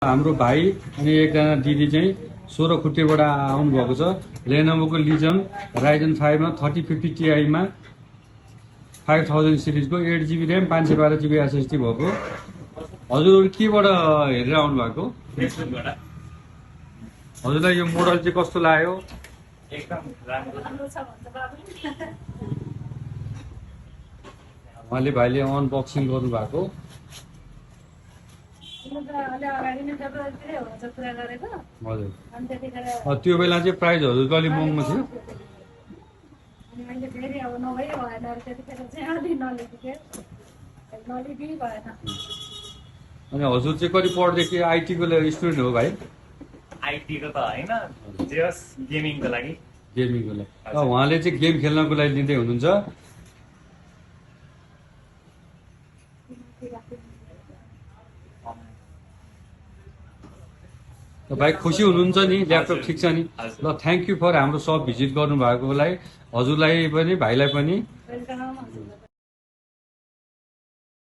हाम्रो भाइ अनि एकजना दिदी चाहिँ 16 खुट्टेबाट आउनु भएको छ। लेनोभोको लिजन राइजन 5 मा 3050 Ti मा 5000 सिरिजको 8GB र्याम 512GB एसएसडी भएको। हजुरहरु केबाट हेरेर आउनु भएको? हजुरलाई यो मोडल चाहिँ कस्तो लाग्यो? एकदम राम्रो छ भन्छ बाबुले। उहाँले भाइले अनबक्सिङ गर्नु भएको। हजुर त्यो बेला चाहिँ प्राइसहरु अलि महँगो थियो। अनि हजुर चाहिँ कति पढ्दै आईटी को स्टुडेन्ट हो भाइ? आईटी को त हैन, जस गेमिङ को लागि। गेमिङको लागि उहाँले चाहिँ गेम खेल्नको लागि लिँदै हुनुहुन्छ। भाइ खुसी हुनुहुन्छ नि? ल्यापटप ठिक छ नि? ल थ्याङ्क यू फर हाम्रो सप भिजिट गर्नु भएकोलाई हजुरलाई पनि भाइलाई पनि।